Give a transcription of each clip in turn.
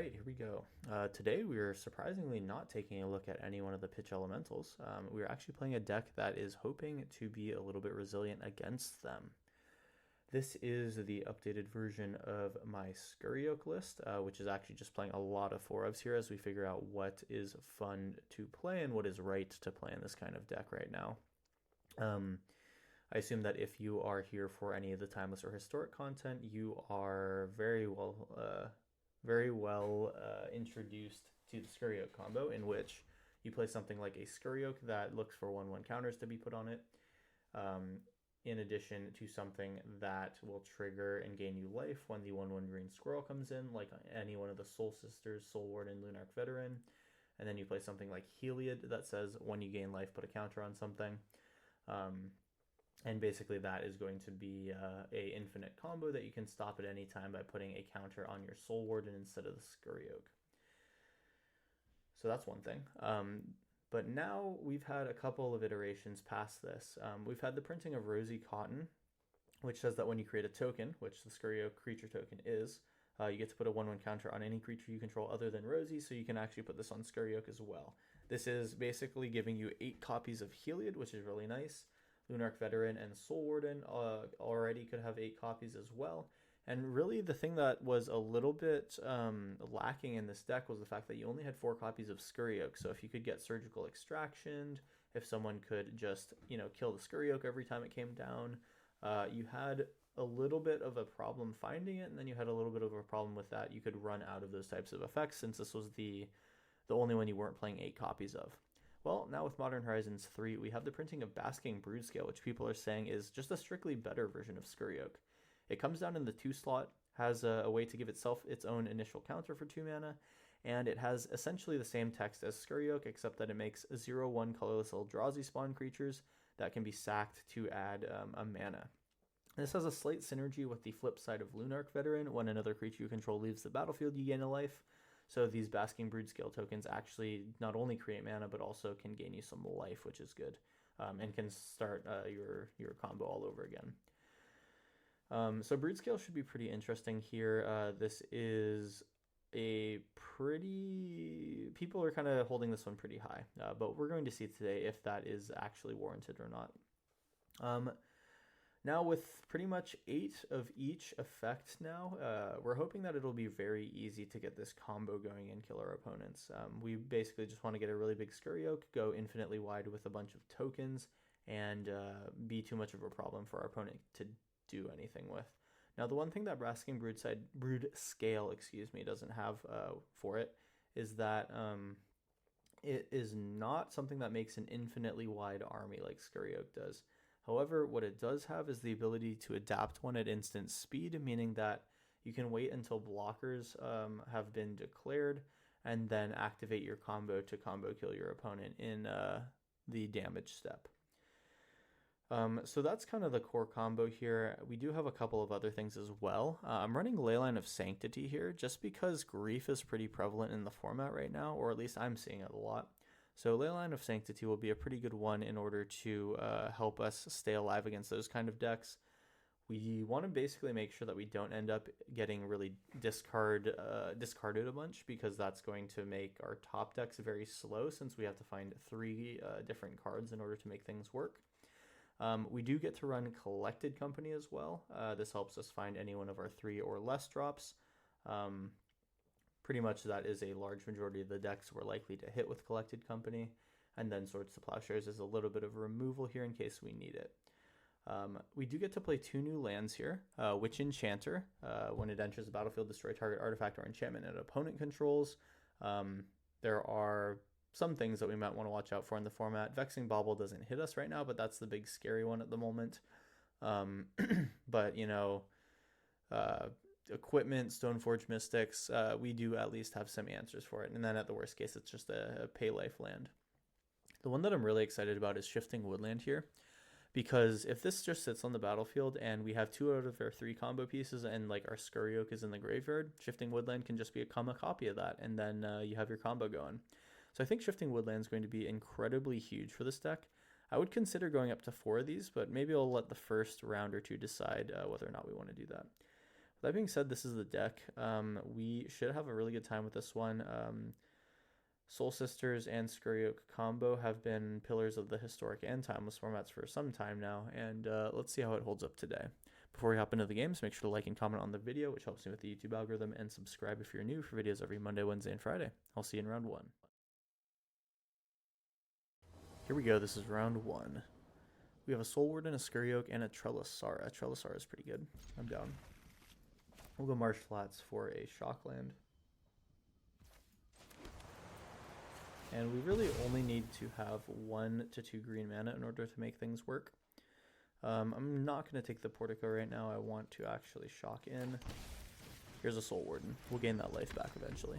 right, here we go. Today we are surprisingly not taking a look at any one of the pitch elementals. We are actually playing a deck that is hoping to be a little bit resilient against them. This is the updated version of my Scurryoak list, which is actually just playing a lot of 4-ofs here as we figure out what is fun to play and what is right to play in this kind of deck right now. I assume that if you are here for any of the timeless or historic content, you are very well introduced to the Scurryoak combo, in which you play something like a Scurryoak that looks for 1/1 counters to be put on it, in addition to something that will trigger and gain you life when the 1/1 green squirrel comes in, like any one of the Soul Sisters, Soul Warden, Lunarch Veteran. And then you play something like Heliod that says when you gain life, put a counter on something. And basically that is going to be a infinite combo that you can stop at any time by putting a counter on your Soul Warden instead of the Scurryoak. So that's one thing. But now we've had a couple of iterations past this. We've had the printing of Rosy Cotton, which says that when you create a token, which the Scurryoak creature token is, you get to put a 1/1 counter on any creature you control other than Rosy, so you can actually put this on Scurryoak as well. This is basically giving you 8 copies of Heliod, which is really nice. Lunarch Veteran and Soul Warden already could have 8 copies as well. And really the thing that was a little bit lacking in this deck was the fact that you only had 4 copies of Scurryoak. So if you could get Surgical Extraction, if someone could just, kill the Scurryoak every time it came down, you had a little bit of a problem finding it, and then you had a little bit of a problem with that. You could run out of those types of effects since this was the only one you weren't playing 8 copies of. Well, now with Modern Horizons 3, we have the printing of Basking Broodscale, which people are saying is just a strictly better version of Scurryoak. It comes down in the 2 slot, has a way to give itself its own initial counter for 2 mana, and it has essentially the same text as Scurryoak, except that it makes 0/1 colorless Eldrazi spawn creatures that can be sacked to add a mana. This has a slight synergy with the flip side of Lunarch Veteran. When another creature you control leaves the battlefield, you gain a life. So these Basking Broodscale tokens actually not only create mana, but also can gain you some life, which is good, and can start your combo all over again. So Broodscale should be pretty interesting here. This is a pretty... People are kind of holding this one pretty high, but we're going to see today if that is actually warranted or not. Now with pretty much 8 of each effect now, we're hoping that it'll be very easy to get this combo going and kill our opponents. We basically just want to get a really big Scurryoak, go infinitely wide with a bunch of tokens, and be too much of a problem for our opponent to do anything with. Now the one thing that Broodscale, doesn't have for it is that it is not something that makes an infinitely wide army like Scurryoak does. However, what it does have is the ability to adapt one at instant speed, meaning that you can wait until blockers have been declared and then activate your combo to combo kill your opponent in the damage step. So that's kind of the core combo here. We do have a couple of other things as well. I'm running Leyline of Sanctity here just because grief is pretty prevalent in the format right now, or at least I'm seeing it a lot. So Leyline of Sanctity will be a pretty good one in order to help us stay alive against those kind of decks. We want to basically make sure that we don't end up getting really discarded a bunch, because that's going to make our top decks very slow since we have to find 3 different cards in order to make things work. We do get to run Collected Company as well. This helps us find any one of our 3 or less drops. Pretty much that is a large majority of the decks we're likely to hit with Collected Company. And then Swords to Plowshares is a little bit of a removal here in case we need it. We do get to play 2 new lands here. Witch Enchanter, when it enters the battlefield, destroy target artifact or enchantment an opponent controls. There are some things that we might want to watch out for in the format. Vexing Bauble doesn't hit us right now, but that's the big scary one at the moment. But, Equipment, Stoneforge Mystics, we do at least have some answers for it. And then at the worst case, it's just a pay life land. The one that I'm really excited about is Shifting Woodland here, because if this just sits on the battlefield and we have 2 out of our 3 combo pieces and like our Scurryoak is in the graveyard, Shifting Woodland can just become a copy of that, and then you have your combo going. So I think Shifting Woodland is going to be incredibly huge for this deck. I would consider going up to 4 of these, but maybe I'll let the first round or 2 decide whether or not we want to do that. That being said, this is the deck. We should have a really good time with this one. Soul Sisters and Scurry Oak combo have been pillars of the historic and timeless formats for some time now, and let's see how it holds up today. Before we hop into the games, make sure to like and comment on the video, which helps me with the YouTube algorithm, and subscribe if you're new for videos every Monday, Wednesday, and Friday. I'll see you in round 1. Here we go, this is round 1. We have a Soul Warden, a Scurry Oak, and a Trellisara. Trellisara is pretty good. I'm down. We'll go Marsh Flats for a Shockland. And we really only need to have 1 to 2 green mana in order to make things work. I'm not going to take the Portico right now. I want to actually shock in. Here's a Soul Warden. We'll gain that life back eventually.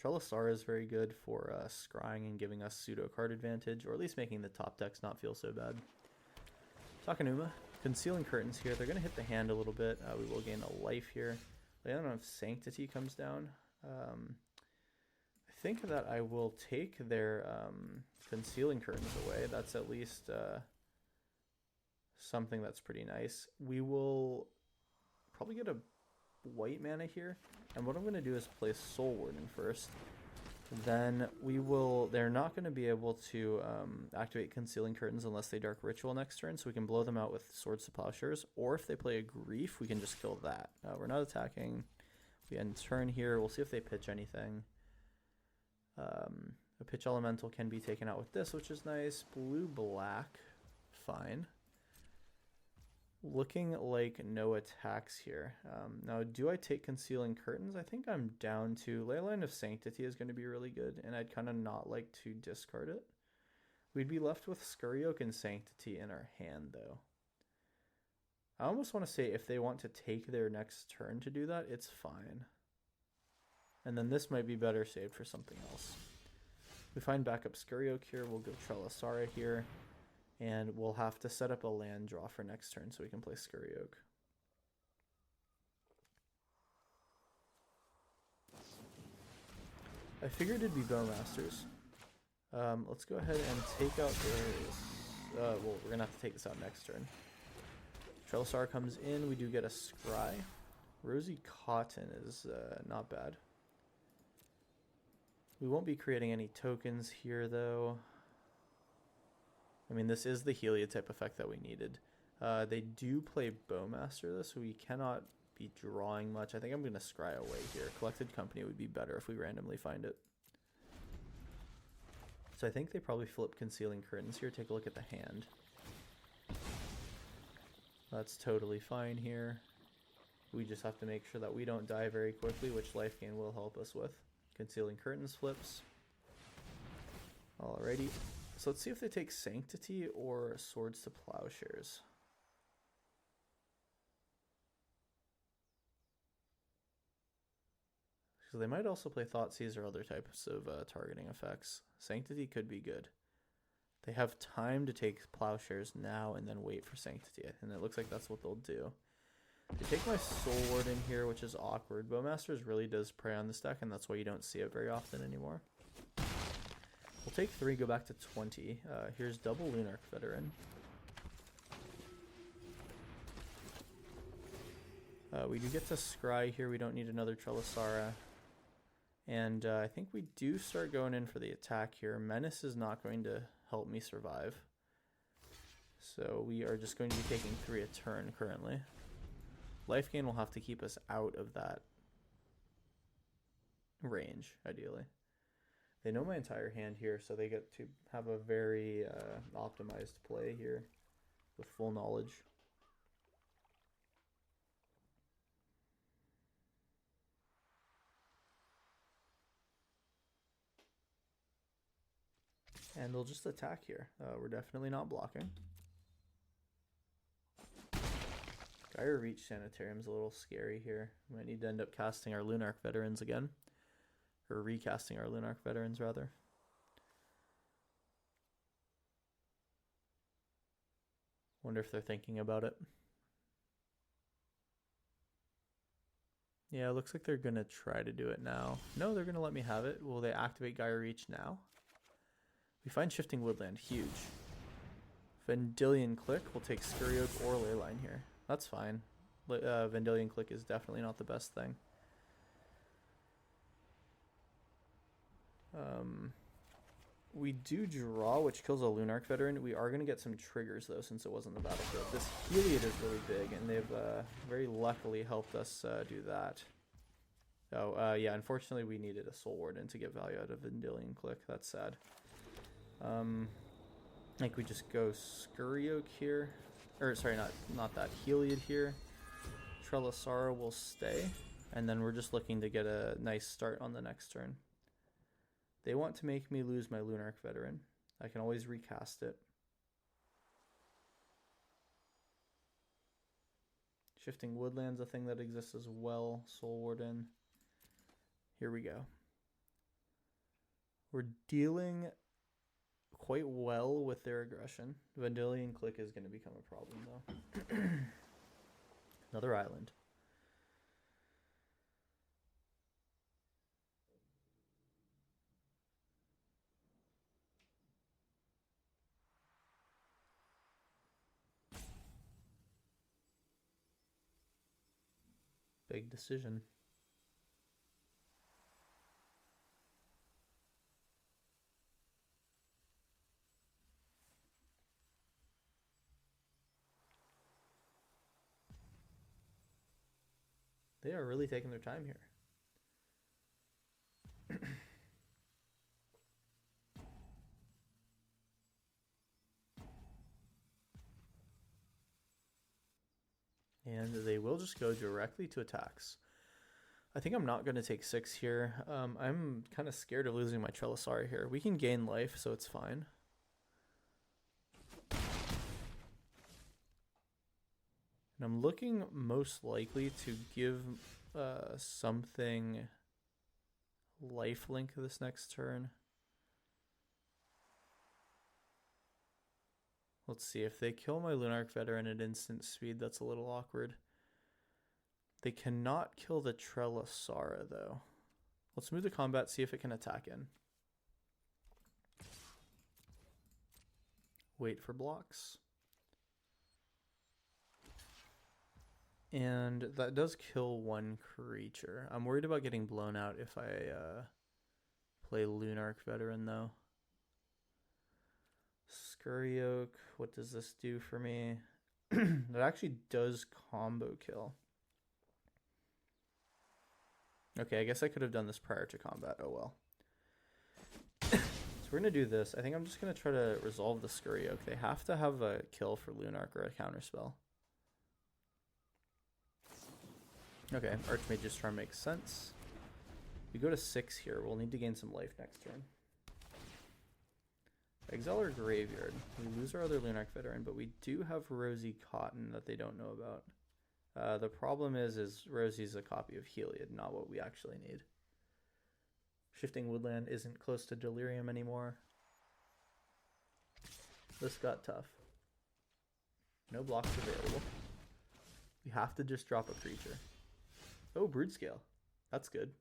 Trellisara is very good for scrying and giving us pseudo card advantage, or at least making the top decks not feel so bad. Takenuma, Concealing Curtains here. They're going to hit the hand a little bit. We will gain a life here. I don't know if Sanctity comes down. I think that I will take their Concealing Curtains away. That's at least something that's pretty nice. We will probably get a white mana here, and what I'm going to do is play Soul Warden first. Then they're not going to be able to activate Concealing Curtains unless they Dark Ritual next turn, so we can blow them out with Swords to Plowshares, or if they play a Grief, we can just kill that. We're not attacking. We end turn here. We'll see if they pitch anything. A pitch elemental can be taken out with this, which is nice. Blue-black, fine. Looking like no attacks here. Now, do I take Concealing Curtains? I think I'm down to... Leyline of Sanctity is going to be really good, and I'd kind of not like to discard it. We'd be left with Scurry Oak and Sanctity in our hand, though. I almost want to say if they want to take their next turn to do that, it's fine. And then this might be better saved for something else. We find backup Scurry Oak here. We'll go Trellisara here. And we'll have to set up a land draw for next turn so we can play Scurry Oak. I figured it'd be Bowmasters. Let's go ahead and take out their... well, we're going to have to take this out next turn. Trellisara comes in. We do get a Scry. Rosy Cotton is not bad. We won't be creating any tokens here, though. I mean, this is the Heliotype effect that we needed. They do play Bowmaster, though, so we cannot be drawing much. I think I'm going to Scry away here. Collected Company would be better if we randomly find it. So I think they probably flip Concealing Curtains here. Take a look at the hand. That's totally fine here. We just have to make sure that we don't die very quickly, which life gain will help us with. Concealing Curtains flips. Alrighty. So let's see if they take Sanctity or Swords to Plowshares. So they might also play Thoughtseize or other types of targeting effects. Sanctity could be good. They have time to take Plowshares now and then wait for Sanctity, and it looks like that's what they'll do. They take my Soul Warden here, which is awkward. Bowmasters really does prey on this deck, and that's why you don't see it very often anymore. We'll take 3, go back to 20. Here's double Lunarch Veteran. We do get to Scry here. We don't need another Trellisara. And I think we do start going in for the attack here. Menace is not going to help me survive. So we are just going to be taking 3 a turn currently. Life gain will have to keep us out of that range, ideally. They know my entire hand here, so they get to have a very optimized play here with full knowledge. And they'll just attack here. We're definitely not blocking. Gyre Reach Sanitarium's a little scary here. We might need to end up casting our Lunarch Veterans again. Or recasting our Lunarch Veterans, rather. Wonder if they're thinking about it. Yeah, it looks like they're going to try to do it now. No, they're going to let me have it. Will they activate Gyre Reach now? We find Shifting Woodland huge. Vendilion Click. We'll take Scurry Oak or Leyline here. That's fine. Vendilion Click is definitely not the best thing. We do draw, which kills a Lunarch Veteran. We are going to get some triggers, though, since it wasn't the battlefield. This Heliod is really big, and they've very luckily helped us do that. Oh, yeah, unfortunately we needed a Soul Warden to get value out of Vendilion Click. That's sad. I think we just go Scurry Oak here. Or, sorry, not that. Heliod here. Trelasara will stay. And then we're just looking to get a nice start on the next turn. They want to make me lose my Lunarch Veteran. I can always recast it. Shifting Woodland's a thing that exists as well. Soul Warden. Here we go. We're dealing quite well with their aggression. Vendilion Click is going to become a problem, though. Another island. Big decision. They are really taking their time here. And they will just go directly to attacks. I think I'm not going to take 6 here. I'm kind of scared of losing my Trelasara here. We can gain life, so it's fine. And I'm looking most likely to give something lifelink this next turn. Let's see, if they kill my Lunarch Veteran at instant speed, that's a little awkward. They cannot kill the Trelasara, though. Let's move to combat, see if it can attack in. Wait for blocks. And that does kill one creature. I'm worried about getting blown out if I play Lunarch Veteran, though. Scurry Oak, what does this do for me? That actually does combo kill. Okay, I guess I could have done this prior to combat. Oh well. So we're going to do this. I think I'm just going to try to resolve the Scurry Oak. They have to have a kill for Lunarch or a counterspell. Okay, Archmage's Charm makes sense. We go to 6 here. We'll need to gain some life next turn. Exile our Graveyard. We lose our other Lunarch Veteran, but we do have Rosy Cotton that they don't know about. The problem is Rosy's a copy of Heliod, not what we actually need. Shifting Woodland isn't close to Delirium anymore. This got tough. No blocks available. We have to just drop a creature. Oh, Broodscale. That's good.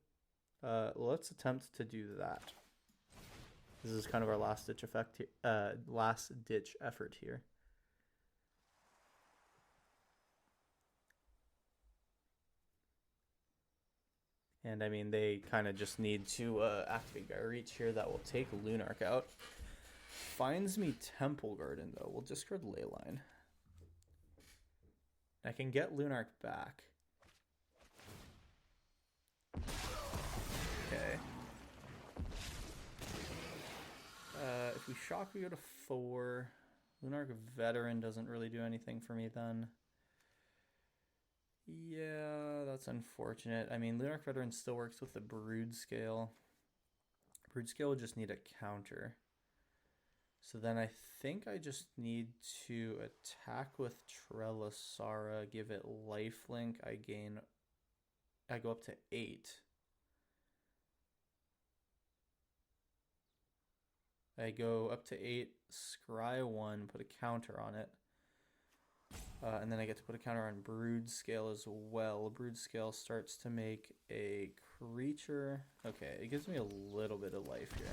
Let's attempt to do that. This is kind of our last-ditch effort here. And I mean, they kind of just need to activate Gyre Reach here. That will take Lunarch out. Finds me Temple Garden, though. We'll discard Leyline. I can get Lunarch back. Okay. If we shock, we go to 4. Lunarch Veteran doesn't really do anything for me then. Yeah, that's unfortunate. I mean, Lunarch Veteran still works with the Broodscale. Broodscale would just need a counter. So then I think I just need to attack with Trelasara, give it lifelink. I go up to 8. I go up to 8, scry 1, put a counter on it. And then I get to put a counter on Broodscale as well. Broodscale starts to make a creature. Okay, it gives me a little bit of life here.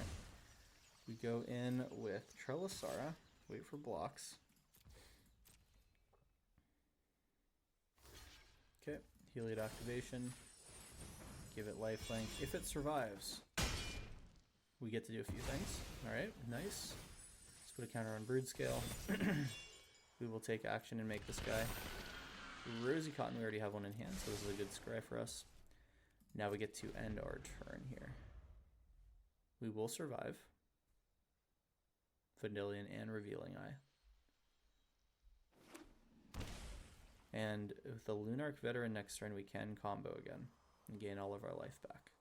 We go in with Trelasara, wait for blocks. Heliod activation. Give it lifelink. If it survives, we get to do a few things. Alright, nice. Let's put a counter on Broodscale. We will take action and make this guy. Rosy Cotton, we already have one in hand, so this is a good scry for us. Now we get to end our turn here. We will survive. Vendilion and Revealing Eye. And with the Lunarch Veteran next turn, we can combo again and gain all of our life back.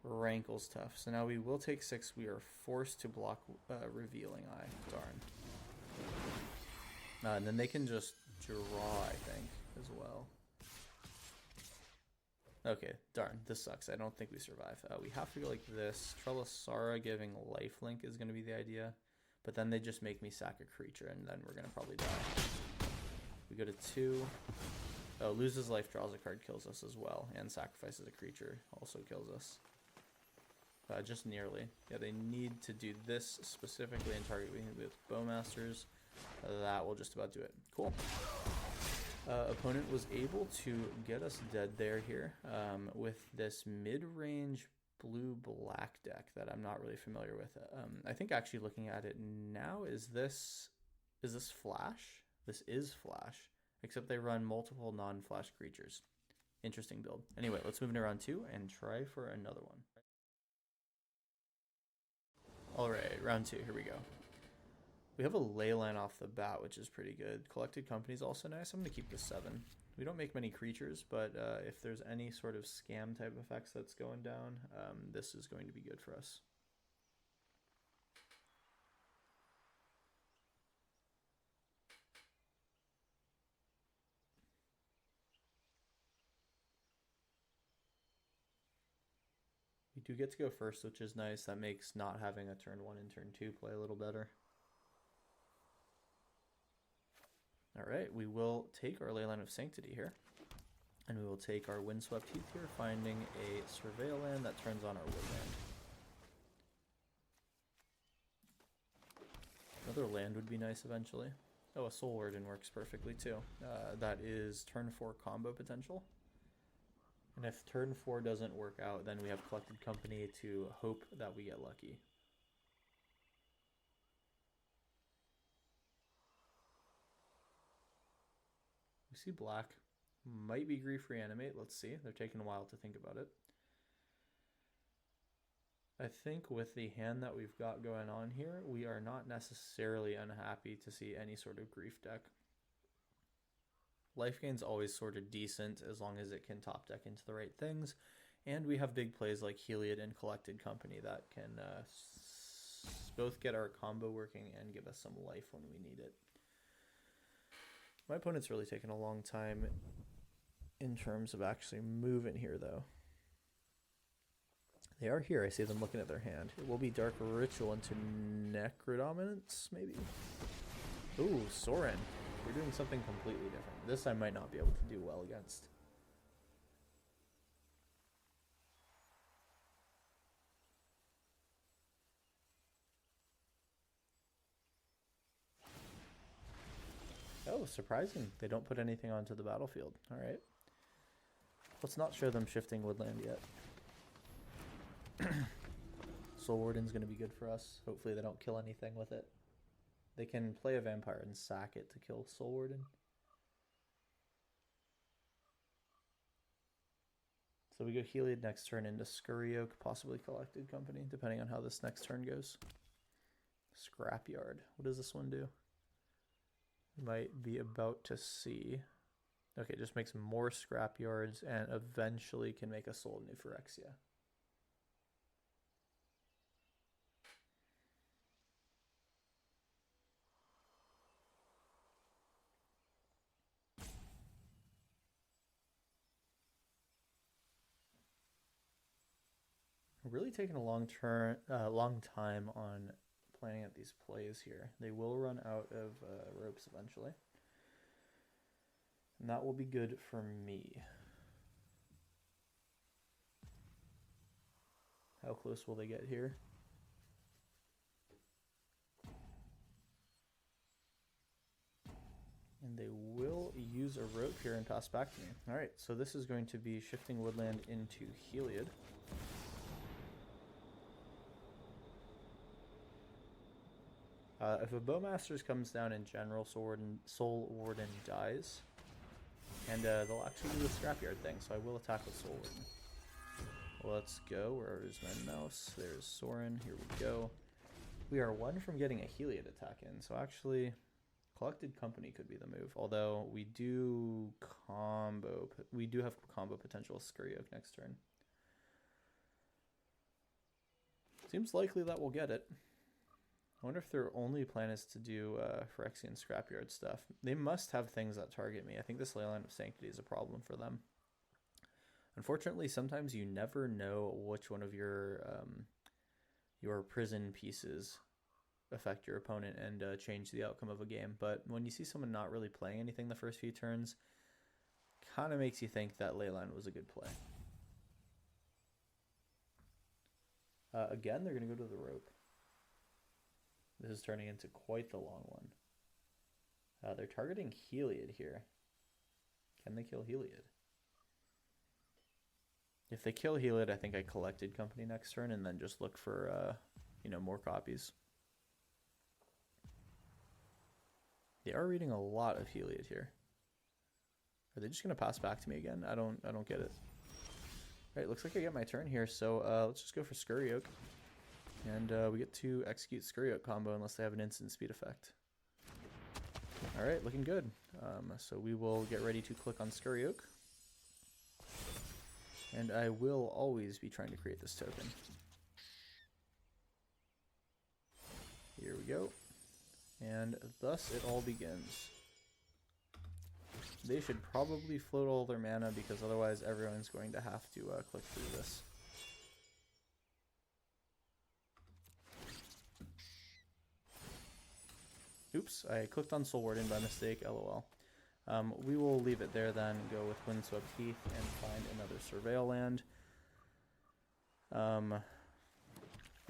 Rankle's tough. So now we will take 6. We are forced to block Revealing Eye. Darn. And then they can just draw, I think, as well. Okay, darn. This sucks. I don't think we survive. We have to go like this. Trelasara giving lifelink is going to be the idea. But then they just make me sack a creature, and then we're going to probably die. We go to 2. Oh, loses life, draws a card, kills us as well. And sacrifices a creature, also kills us. Just nearly. Yeah, they need to do this specifically and target me with Bowmasters. That will just about do it. Cool. Opponent was able to get us dead there here with this mid-range blue-black deck that I'm not really familiar with. I think actually looking at it now, is this Flash? This is Flash, except they run multiple non-Flash creatures. Interesting build. Anyway, let's move into round 2 and try for another one. Alright, round 2, here we go. We have a Leyline off the bat, which is pretty good. Collected Company is also nice. I'm going to keep the 7. We don't make many creatures, but if there's any sort of scam type effects that's going down, this is going to be good for us. We do get to go first, which is nice. That makes not having a turn 1 and turn 2 play a little better. Alright, we will take our Leyline of Sanctity here. And we will take our Windswept Heath here, finding a Surveil land that turns on our Woodland. Another land would be nice eventually. Oh, a Soul Warden works perfectly too. That is turn 4 combo potential. And if turn 4 doesn't work out, then we have Collected Company to hope that we get lucky. We see black. Might be Grief Reanimate. Let's see. They're taking a while to think about it. I think with the hand that we've got going on here, we are not necessarily unhappy to see any sort of Grief deck. Life gain's always sort of decent as long as it can top deck into the right things. And we have big plays like Heliod and Collected Company that can both get our combo working and give us some life when we need it. My opponent's really taken a long time in terms of actually moving here, though. They are here. I see them looking at their hand. It will be Dark Ritual into Necrodominance, maybe? Ooh, Sorin. We're doing something completely different. This I might not be able to do well against. Oh, surprising. They don't put anything onto the battlefield. All right. Let's not show them shifting woodland yet. Soul Warden's going to be good for us. Hopefully they don't kill anything with it. They can play a vampire and sack it to kill Soul Warden. So we go Heliod next turn into Scurry Oak, possibly Collected Company, depending on how this next turn goes. Scrapyard. What does this one do? Might be about to see. Okay, just makes more scrapyards and eventually can make a Soul New Phyrexia. We're really taking a long time on planning out these plays here. They will run out of ropes eventually. And that will be good for me. How close will they get here? And they will rope here and pass back to me. Alright, so this is going to be shifting woodland into Heliod. If a Bowmasters comes down in general, Soul Warden dies. And they'll actually do the Scrapyard thing, so I will attack with Soul Warden. Let's go. Where is my mouse? There's Sorin. Here we go. We are one from getting a Heliod attack in, so actually Collected Company could be the move. Although we do have combo potential Scurry Oak next turn. Seems likely that we'll get it. I wonder if their only plan is to do Phyrexian Scrapyard stuff. They must have things that target me. I think this Leyline of Sanctity is a problem for them. Unfortunately, sometimes you never know which one of your prison pieces affect your opponent and change the outcome of a game. But when you see someone not really playing anything the first few turns, kind of makes you think that Leyline was a good play. Again, they're going to go to the rope. This is turning into quite the long one. They're targeting Heliod here. Can they kill Heliod? If they kill Heliod, I think I Collected Company next turn and then just look for, more copies. They are reading a lot of Heliod here. Are they just going to pass back to me again? I don't get it. All right, looks like I get my turn here, so let's just go for Scurry Oak. And we get to execute Scurry Oak combo unless they have an instant speed effect. Alright, looking good. So we will get ready to click on Scurry Oak. And I will always be trying to create this token. Here we go. And thus it all begins. They should probably float all their mana because otherwise everyone's going to have to click through this. Oops, I clicked on Soul Warden by mistake, lol. We will leave it there then, go with Windswept Heath and find another Surveil land.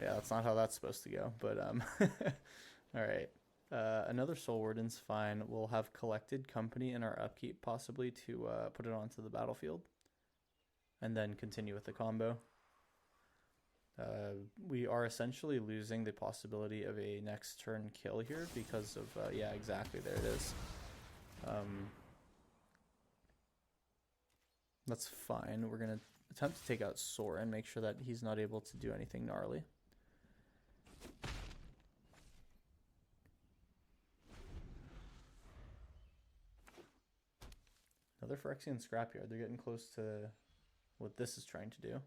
Yeah, that's not how that's supposed to go, but alright. Another Soul Warden's fine. We'll have Collected Company in our upkeep possibly to put it onto the battlefield. And then continue with the combo. We are essentially losing the possibility of a next turn kill here because of, yeah, exactly, there it is. That's fine. We're going to attempt to take out Sora and make sure that he's not able to do anything gnarly. Another Phyrexian Scrapyard. They're getting close to what this is trying to do.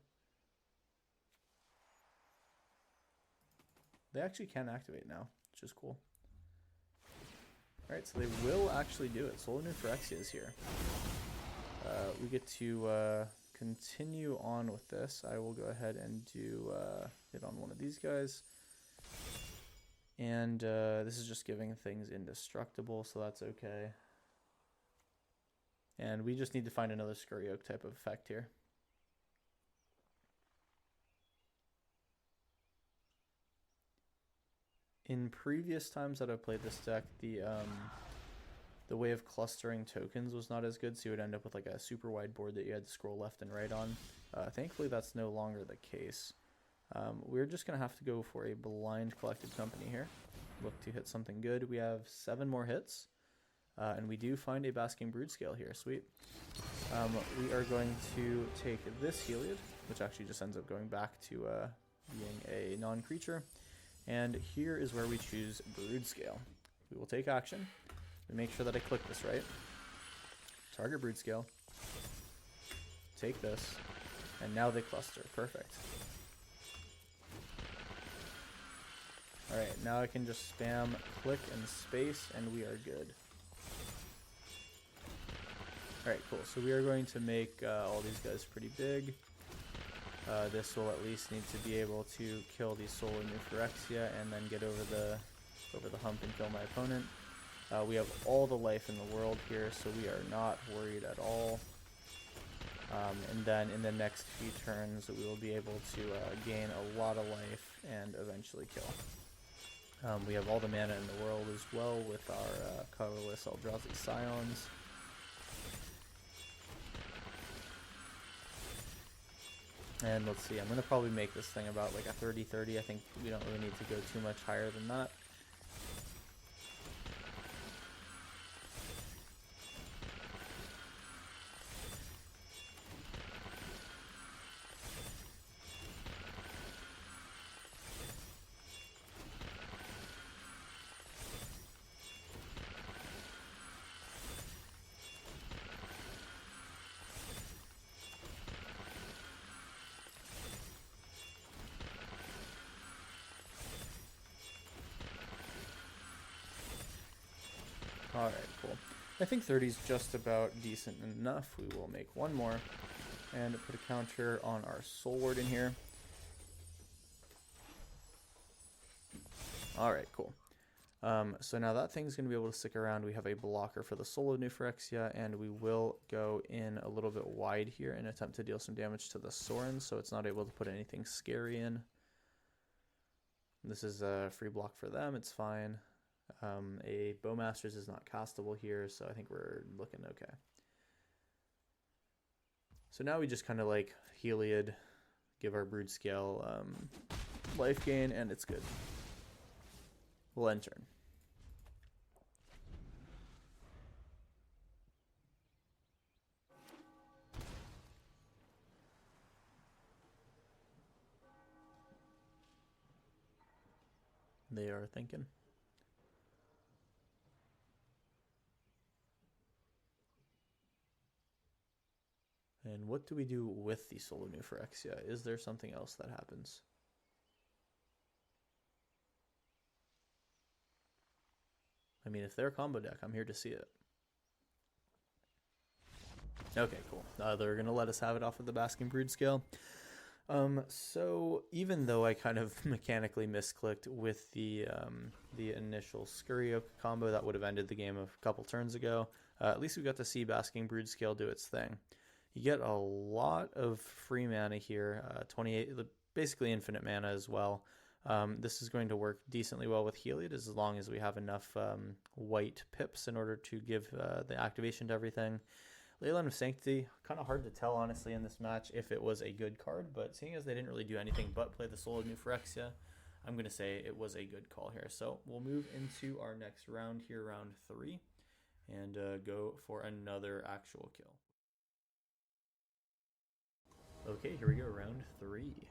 They actually can activate now, which is cool. Alright, so they will actually do it. Solar New Phyrexia is here. We get to continue on with this. I will go ahead and do hit on one of these guys. And this is just giving things indestructible, so that's okay. And we just need to find another Scurry Oak type of effect here. In previous times that I've played this deck, the way of clustering tokens was not as good, so you would end up with like a super wide board that you had to scroll left and right on. Thankfully, that's no longer the case. We're just going to have to go for a blind Collected Company here. Look to hit something good. We have 7 more hits, and we do find a Basking Broodscale here. Sweet. We are going to take this Heliod, which actually just ends up going back to being a non-creature. And here is where we choose Broodscale. We will take action. We make sure that I click this right. Target Broodscale. Take this. And now they cluster. Perfect. Alright, now I can just spam click and space and we are good. Alright, cool. So we are going to make all these guys pretty big. This will at least need to be able to kill the Soul New Phyrexia and then get over the hump and kill my opponent. We have all the life in the world here, so we are not worried at all. And then in the next few turns, we will be able to gain a lot of life and eventually kill. We have all the mana in the world as well with our colorless Eldrazi Scions. And let's see, I'm going to probably make this thing about like a 30-30. I think we don't really need to go too much higher than that. Alright, cool. I think 30 is just about decent enough. We will make one more and put a counter on our Soul Ward in here. Alright, cool. So now that thing's going to be able to stick around. We have a blocker for the Soul of New Phyrexia, and we will go in a little bit wide here and attempt to deal some damage to the Sorin, so it's not able to put anything scary in. This is a free block for them, it's fine. A Bowmasters is not castable here, so I think we're looking okay. So now we just kind of like Heliod, give our Broodscale life gain, and it's good. We'll end turn. They are thinking. And what do we do with the Soul of New Phyrexia? Is there something else that happens? I mean, if they're a combo deck, I'm here to see it. Okay, cool. They're going to let us have it off of the Basking Broodscale. So even though I kind of mechanically misclicked with the initial Scurryoak combo that would have ended the game a couple turns ago, at least we got to see Basking Broodscale do its thing. You get a lot of free mana here, 28, basically infinite mana as well. This is going to work decently well with Heliod as long as we have enough white pips in order to give the activation to everything. Leyline of Sanctity, kind of hard to tell honestly in this match if it was a good card, but seeing as they didn't really do anything but play the Soul of New Phyrexia, I'm going to say it was a good call here. So we'll move into our next round here, round 3, and go for another actual kill. Okay, here we go, round 3.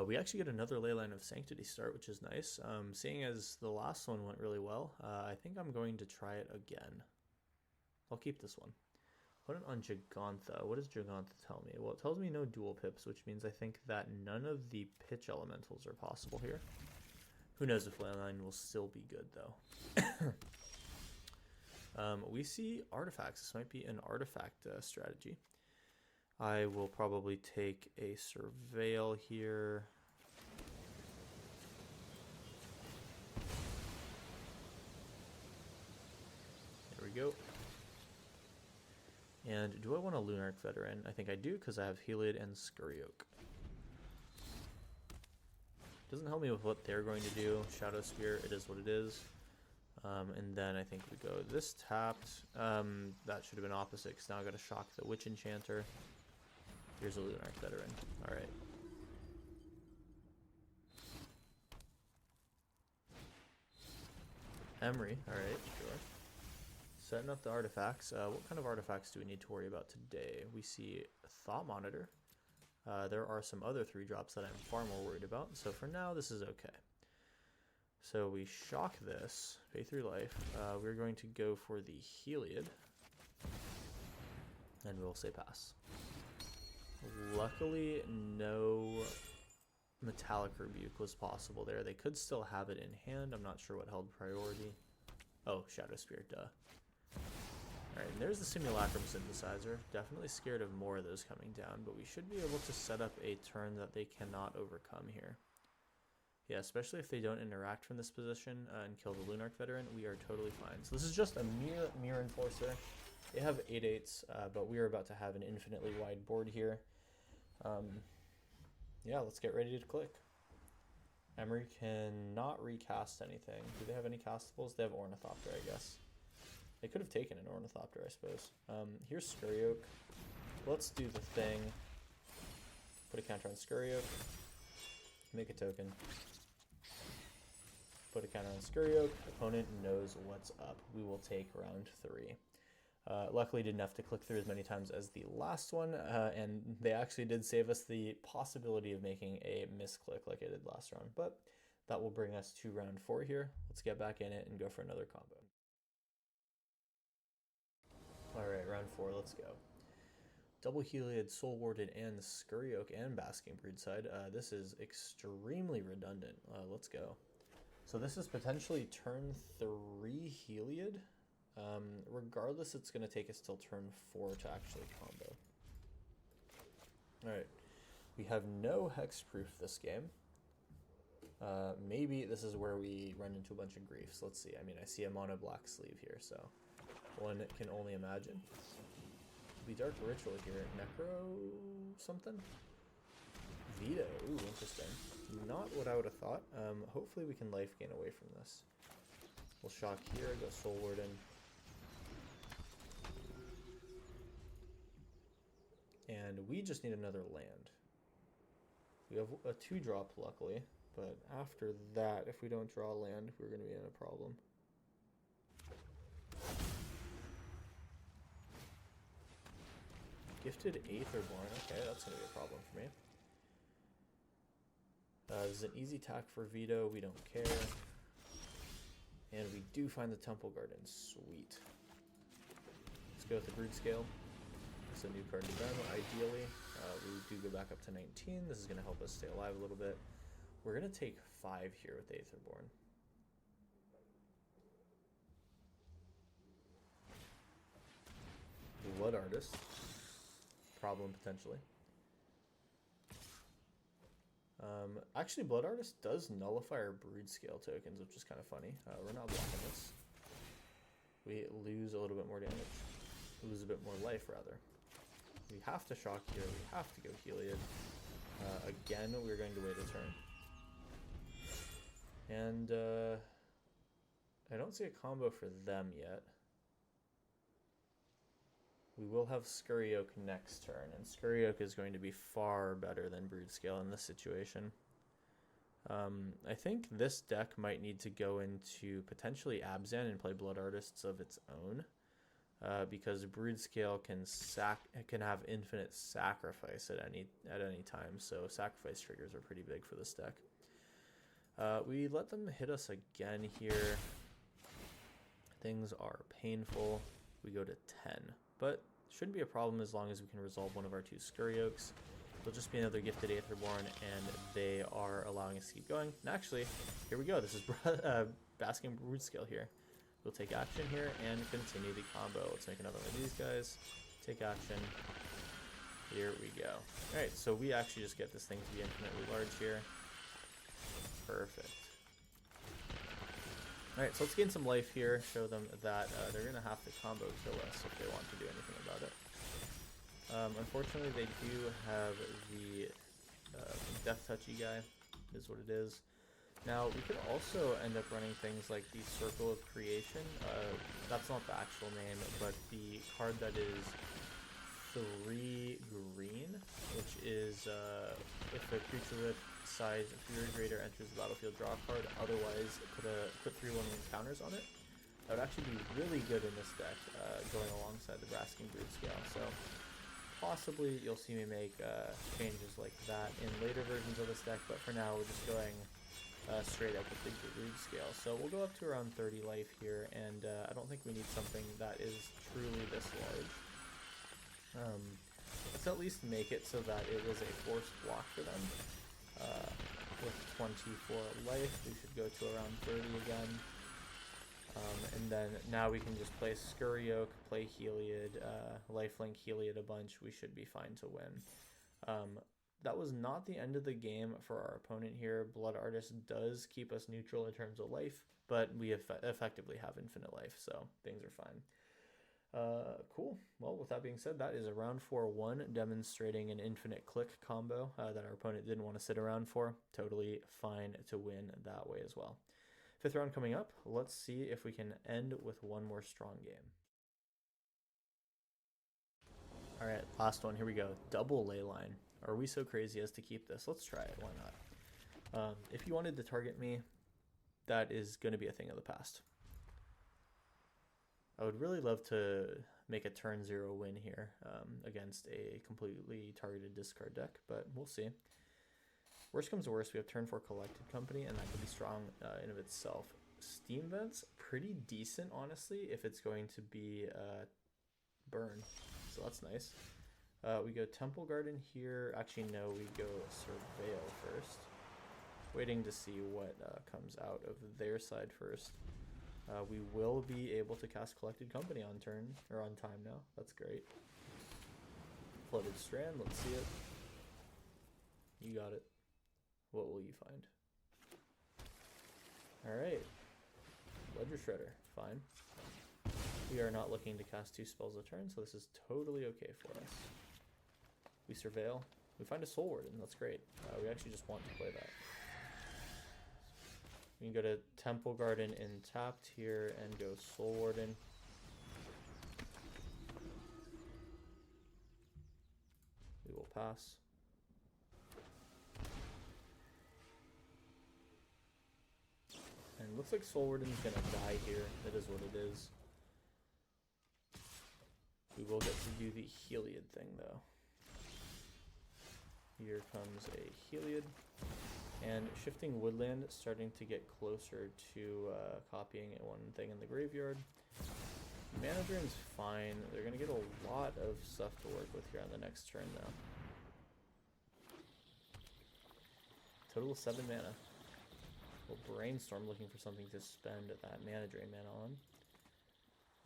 We actually get another Leyline of Sanctity start, which is nice. Seeing as the last one went really well, I think I'm going to try it again. I'll keep this one. Put it on Gigantha. What does Gigantha tell me? Well, it tells me no dual pips, which means I think that none of the pitch elementals are possible here. Who knows if Leyline will still be good, though. We see artifacts. This might be an artifact strategy. I will probably take a Surveil here. There we go. And do I want a Lunarch Veteran? I think I do because I have Heliod and Scurryoak. Doesn't help me with what they're going to do. Shadow Spear, it is what it is. And then I think we go this tapped. That should have been opposite because now I got to shock the Witch Enchanter. Here's a Lunarch Veteran. Alright. Emery, alright, sure. Setting up the artifacts. What kind of artifacts do we need to worry about today? We see Thought Monitor. There are some other 3-drops that I'm far more worried about. So for now, this is okay. So we shock this. Pay 3 life. We're going to go for the Heliod. And we'll say pass. Luckily, no Metallic Rebuke was possible there. They could still have it in hand. I'm not sure what held priority. Oh, Shadow Spear, duh. Alright, and there's the Simulacrum Synthesizer. Definitely scared of more of those coming down, but we should be able to set up a turn that they cannot overcome here. Yeah, especially if they don't interact from this position and kill the Lunarch Veteran, we are totally fine. So this is just a Mirror Enforcer. They have 8/8s, but we are about to have an infinitely wide board here. Yeah, let's get ready to click. Emery cannot recast anything. Do they have any castables? They have Ornithopter, I guess. They could have taken an Ornithopter, I suppose. Here's Scurryoak. Let's do the thing. a counter on Scurry Oak, make a token, put a counter on Scurry Oak, opponent knows what's up. We will take round 3. Luckily didn't have to click through as many times as the last one, and they actually did save us the possibility of making a misclick like I did last round, but that will bring us to round 4 here. Let's get back in it and go for another combo. Alright, round 4, let's go. Double Heliod, Soul Warded, and Scurry Oak and Basking Broodside. This is extremely redundant. Let's go. So this is potentially turn 3 Heliod. Regardless, it's going to take us till turn 4 to actually combo. Alright, we have no hexproof this game. Maybe this is where we run into a bunch of griefs. Let's see. I mean, I see a mono black sleeve here, so one can only imagine. The Dark Ritual here. Necro something? Veto. Ooh, interesting. Not what I would have thought. Hopefully we can life gain away from this. We'll shock here, go Soul Warden. And we just need another land. We have a 2-drop, luckily. But after that, if we don't draw land, we're going to be in a problem. Gifted Aetherborn. Okay, that's going to be a problem for me. This is an easy tack for veto. We don't care. And we do find the Temple Garden. Sweet. Let's go with the Broodscale. It's a new card to them, ideally. We do go back up to 19. This is going to help us stay alive a little bit. We're going to take 5 here with Aetherborn. Blood Artist. Problem, potentially. Actually, Blood Artist does nullify our Broodscale tokens, which is kind of funny. We're not blocking this. We lose a little bit more damage. Lose a bit more life, rather. We have to shock here. We have to go Heliod. Again, we're going to wait a turn. And I don't see a combo for them yet. We will have Scurry Oak next turn, and Scurry Oak is going to be far better than Broodscale in this situation. I think this deck might need to go into potentially Abzan and play Blood Artists of its own, because Broodscale can have infinite sacrifice at any time, so sacrifice triggers are pretty big for this deck. We let them hit us again here. Things are painful. We go to 10. But shouldn't be a problem as long as we can resolve one of our 2 Scurry Oaks. It'll just be another Gifted Aetherborn, and they are allowing us to keep going. And actually, here we go. This is Basking Broodscale here. We'll take action here and continue the combo. Let's make another one of these guys. Take action. Here we go. Alright, so we actually just get this thing to be infinitely large here. Perfect. Alright, so let's gain some life here, show them that they're going to have to combo kill us if they want to do anything about it. Unfortunately, they do have the Death Touchy guy, is what it is. Now, we could also end up running things like the Circle of Creation. That's not the actual name, but the card that is 3 green, which is if a creature with size Fury Greater enters the battlefield, draw a card. Otherwise, put 3/1 counters on it. That would actually be really good in this deck, going alongside the Basking Broodscale. So possibly you'll see me make changes like that in later versions of this deck, but for now we're just going straight up with the Broodscale. So we'll go up to around 30 life here, and I don't think we need something that is truly this large. Let's at least make it so that it is a forced block for them. With 24 life, we should go to around 30 again. And then now we can just play Scurry Oak, play Heliod, lifelink Heliod a bunch. We should be fine to win. That was not the end of the game for our opponent here. Blood Artist does keep us neutral in terms of life, but we effectively have infinite life, so things are fine. Cool. Well, with that being said, that is a round 4-1, demonstrating an infinite click combo that our opponent didn't want to sit around for. Totally fine to win that way as well. 5th round coming up. Let's see if we can end with one more strong game. All right, last one. Here we go. Double Leyline. Are we so crazy as to keep this? Let's try it. Why not? If you wanted to target me, that is going to be a thing of the past. I would really love to make a turn 0 win here against a completely targeted discard deck, but we'll see. Worst comes to worst, we have turn 4 Collected Company, and that could be strong in of itself. Steam Vent's pretty decent, honestly, if it's going to be burn, so that's nice. We go Temple Garden here. Actually, no, we go Surveil first. Waiting to see what comes out of their side first. We will be able to cast Collected Company on turn, or on time now. That's great. Flooded Strand, let's see it. You got it. What will you find? Alright. Ledger Shredder, fine. We are not looking to cast 2 spells a turn, so this is totally okay for us. We Surveil. We find a Soul Warden, that's great. We actually just want to play that. We can go to Temple Garden in tapped here and go Soul Warden. We will pass. And it looks like Soul Warden's gonna die here. It is what it is. We will get to do the Heliod thing though. Here comes a Heliod. And Shifting Woodland starting to get closer to copying one thing in the graveyard. Mana Drain's fine. They're going to get a lot of stuff to work with here on the next turn now. Total of 7 mana. We'll Brainstorm looking for something to spend that Mana Drain mana on.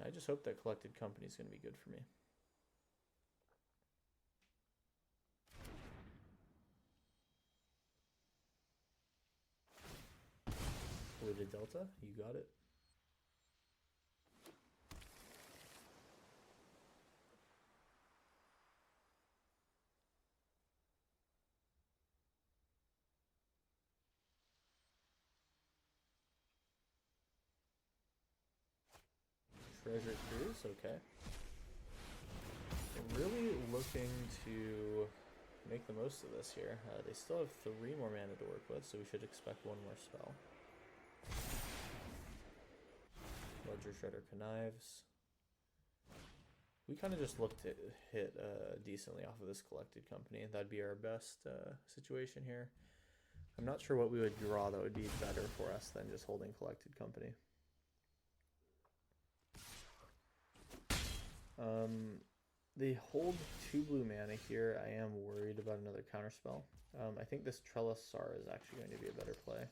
I just hope that Collected Company is going to be good for me. Polluted Delta, you got it. Treasure Cruise, okay. I'm really looking to make the most of this here. They still have 3 more mana to work with, so we should expect 1 more spell. Ledger Shredder Connives. We kind of just look to hit decently off of this Collected Company. That'd be our best situation here. I'm not sure what we would draw that would be better for us than just holding Collected Company. They hold 2 blue mana here. I am worried about another counterspell. I think this Trellisar is actually going to be a better play.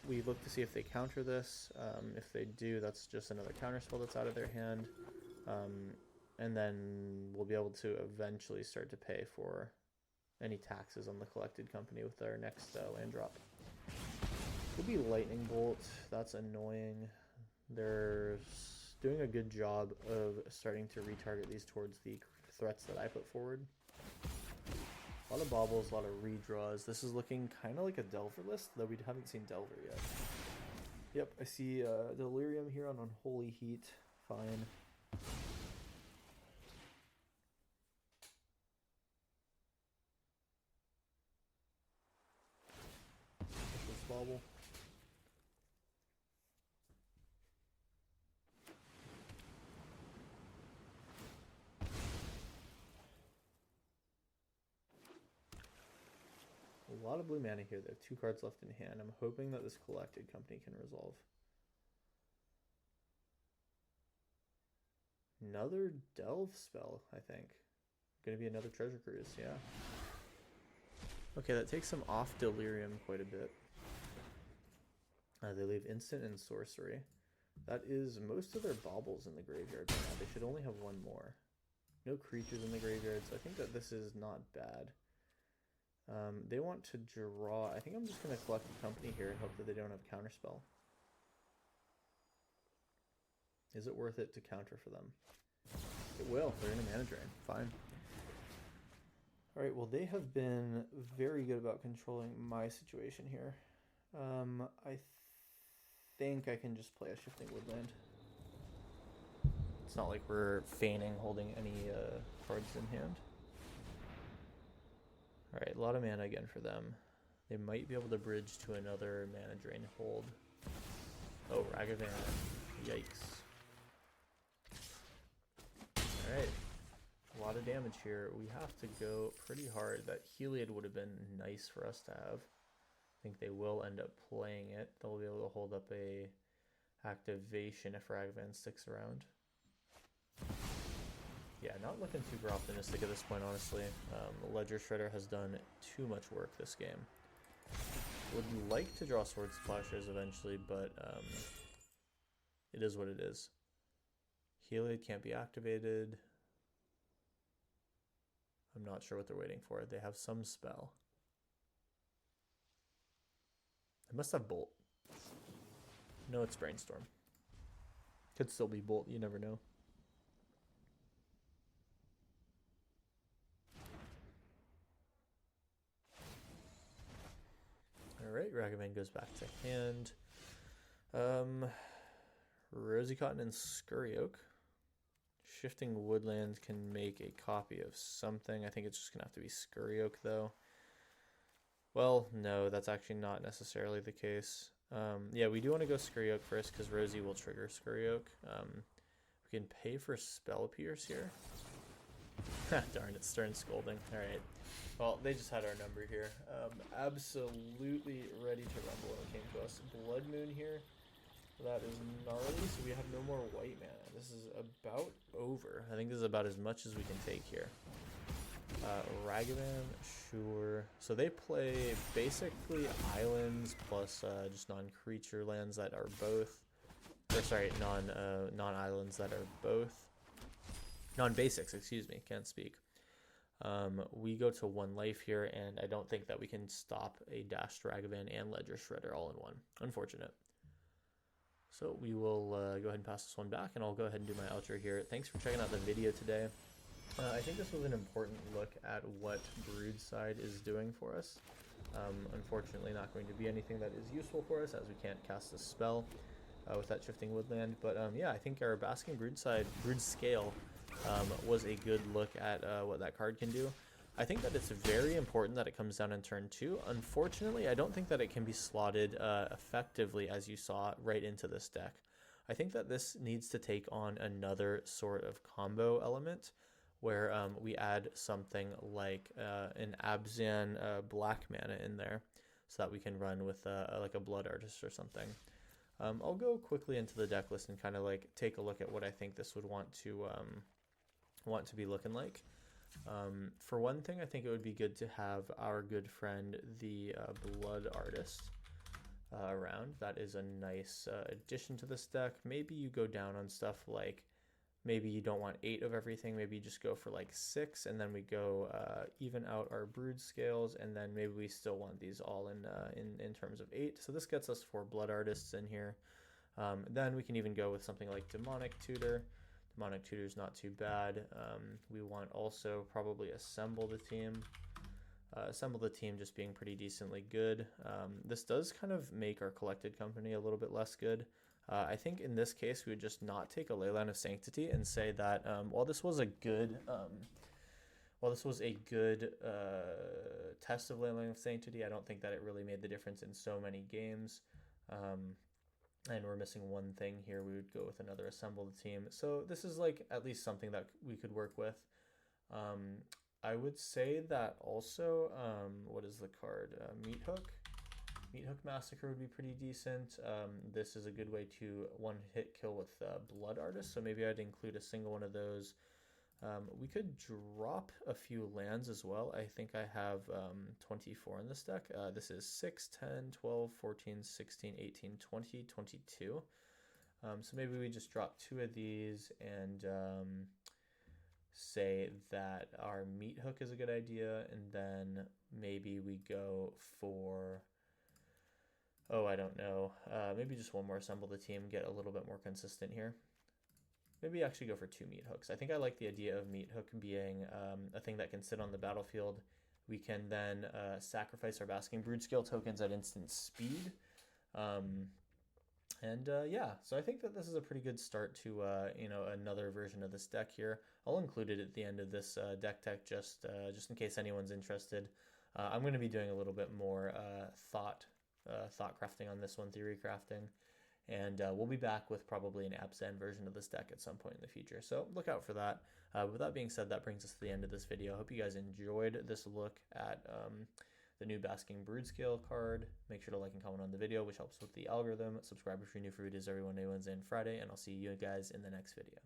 We look to see if they counter this. If they do, that's just another counterspell that's out of their hand. And then we'll be able to eventually start to pay for any taxes on the Collected Company with our next land drop. Could be Lightning Bolt. That's annoying. They're doing a good job of starting to retarget these towards the threats that I put forward. A lot of baubles, a lot of redraws. This is looking kind of like a Delver list, though we haven't seen Delver yet. Yep, I see Delirium here on Unholy Heat. Fine. This bauble. A lot of blue mana here. They have 2 cards left in hand. I'm hoping that this Collected Company can resolve. Another Delve spell, I think. Gonna be another Treasure Cruise, yeah. Okay, that takes them off Delirium quite a bit. They leave Instant and Sorcery. That is most of their baubles in the graveyard right now. They should only have 1 more. No creatures in the graveyard, so I think that this is not bad. They want to draw. I think I'm just going to Collect the Company here and hope that they don't have Counterspell. Is it worth it to counter for them? It will. They're in a Mana Drain. Fine. Alright, well they have been very good about controlling my situation here. I think I can just play a Shifting Woodland. It's not like we're feigning holding any cards in hand. Alright, a lot of mana again for them. They might be able to bridge to another mana drain hold. Oh, Ragavan. Yikes. Alright. A lot of damage here. We have to go pretty hard. That Heliod would have been nice for us to have. I think they will end up playing it. They'll be able to hold up a activation if Ragavan sticks around. Yeah, not looking super optimistic at this point, honestly. Ledger Shredder has done too much work this game. Would like to draw Sword Splashers eventually, but it is what it is. Heliod can't be activated. I'm not sure what they're waiting for. They have some spell. They must have Bolt. No, it's Brainstorm. Could still be Bolt, you never know. Alright, Ragavan goes back to hand. Rosy Cotton and Scurry Oak. Shifting Woodland can make a copy of something. I think it's just going to have to be Scurry Oak, though. Well, no, that's actually not necessarily the case. Yeah, we do want to go Scurry Oak first because Rosie will trigger Scurry Oak. We can pay for Spell Pierce here. Darn it, Stern Scolding. Alright. Well, they just had our number here. Absolutely ready to rumble when it came to us. Blood Moon here. That is gnarly, so we have no more white mana. This is about over. I think this is about as much as we can take here. Ragavan, sure. So they play basically islands plus just non-creature lands that are both, or sorry, non-islands that are both, non-basics, excuse me, can't speak. We go to 1 life here, and I don't think that we can stop a dashed Ragavan and Ledger Shredder all in one. Unfortunate. So we will go ahead and pass this one back, and I'll go ahead and do my outro here. Thanks for checking out the video today. I think this was an important look at what Broodside is doing for us. Unfortunately, not going to be anything that is useful for us, as we can't cast a spell with that Shifting Woodland. But yeah, I think our Basking Broodscale was a good look at what that card can do. I think that it's very important that it comes down in turn 2. Unfortunately, I don't think that it can be slotted effectively, as you saw, right into this deck. I think that this needs to take on another sort of combo element, where we add something like an Abzan black mana in there, so that we can run with like a Blood Artist or something. I'll go quickly into the deck list and kind of like take a look at what I think this would want to be looking like. For one thing, I think it would be good to have our good friend, the Blood Artist, around. That is a nice addition to this deck. Maybe you go down on stuff like, maybe you don't want 8 of everything, maybe you just go for like 6, and then we go even out our brood scales, and then maybe we still want these all in terms of 8. So this gets us 4 Blood Artists in here. Then we can even go with something like Demonic Tutor. Demonic Tutor is not too bad. We want also probably Assemble the Team. Assemble the Team just being pretty decently good. This does kind of make our Collected Company a little bit less good. I think in this case we would just not take a Leyline of Sanctity and say that while this was a good test of Leyline of Sanctity, I don't think that it really made the difference in so many games. And we're missing one thing here. We would go with another Assemble the Team. So this is like at least something that we could work with. I would say that also, what is the card? Meat Hook. Meat Hook Massacre would be pretty decent. This is a good way to one-hit kill with Blood Artist, so maybe I'd include a single one of those. We could drop a few lands as well. I think I have 24 in this deck. This is 6, 10, 12, 14, 16, 18, 20, 22. So maybe we just drop 2 of these and say that our Meat Hook is a good idea, and then maybe we go for, oh, I don't know, maybe just one more Assemble the Team, get a little bit more consistent here. Maybe actually go for 2 Meat Hooks. I think I like the idea of Meat Hook being a thing that can sit on the battlefield. We can then sacrifice our Basking Broodscale tokens at instant speed. And yeah, so I think that this is a pretty good start to another version of this deck here. I'll include it at the end of this deck tech just in case anyone's interested. I'm going to be doing a little bit more thought crafting on this one, theory crafting, and we'll be back with probably an Absent version of this deck at some point in the future. So look out for that. With that being said, that brings us to the end of this video. I hope you guys enjoyed this look at the new Basking Broodscale card. Make sure to like and comment on the video, which helps with the algorithm. Subscribe if you're new for videos every Monday, Wednesday, and Friday, and I'll see you guys in the next video.